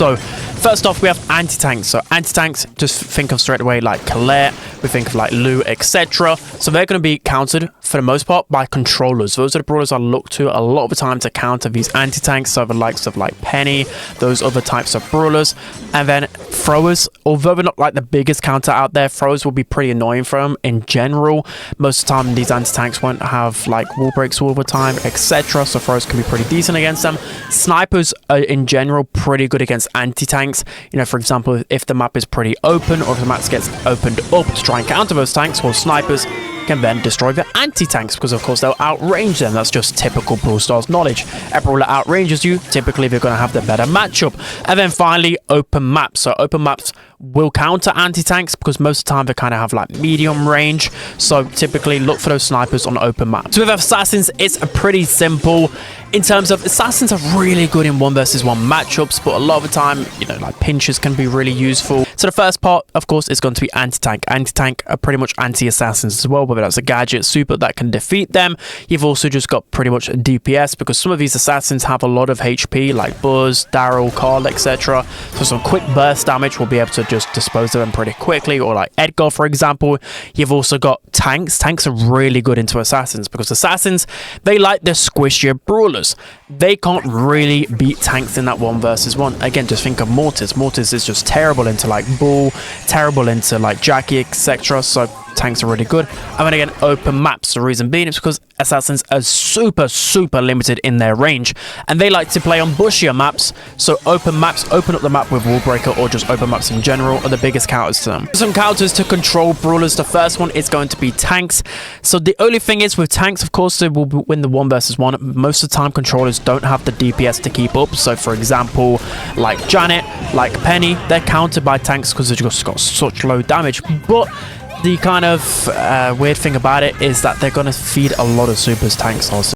So first off, we have anti-tanks. So anti-tanks, just think of straight away like Colette, we think of like Lou, etc. So they're going to be countered for the most part by controllers. Those are the brawlers I look to a lot of the time to counter these anti-tanks. So the likes of like Penny, those other types of brawlers. And then throwers, although they're not like the biggest counter out there, throwers will be pretty annoying for them in general. Most of the time these anti-tanks won't have like wall breaks all the time, etc. So throwers can be pretty decent against them. Snipers are in general pretty good against anti-tanks. You know, for example, if the map is pretty open or if the map gets opened up to try and counter those tanks, well, snipers can then destroy the anti-tanks because of course they'll outrange them. That's just typical Brawl Stars knowledge. A brawler outranges you, typically they're going to have the better matchup. And then finally, open maps. So open maps will counter anti-tanks because most of the time they kind of have like medium range. So typically look for those snipers on open maps. So with assassins, it's a pretty simple in terms of assassins are really good in 1 versus 1 matchups, but a lot of the time, you know, like pinches can be really useful. So the first part, of course, is going to be anti-tank. Anti-tank are pretty much anti-assassins as well, whether that's a gadget, super that can defeat them. You've also just got pretty much a DPS because some of these assassins have a lot of HP, like Buzz, Daryl, Carl, etc. So some quick burst damage will be able to just dispose of them pretty quickly, or like Edgar, for example. You've also got tanks. Tanks are really good into assassins because assassins, they like the squishier brawlers. They can't really beat tanks in that 1 versus 1. Again, just think of Mortis. Mortis is just terrible into like Bull, terrible into like Jackie, etc. So tanks are really good. And then again, open maps. The reason being is because assassins are super limited in their range, and they like to play on bushier maps. So open maps, open up the map with wall breaker or just open maps in general are the biggest counters to them. Some counters to control brawlers. The first one is going to be tanks. So the only thing is with tanks, of course, they will win the 1 versus 1. Most of the time controllers don't have the DPS to keep up. So for example, like Janet, like Penny, they're countered by tanks because they've just got such low damage. But the kind of weird thing about it is that they're going to feed a lot of supers tanks also.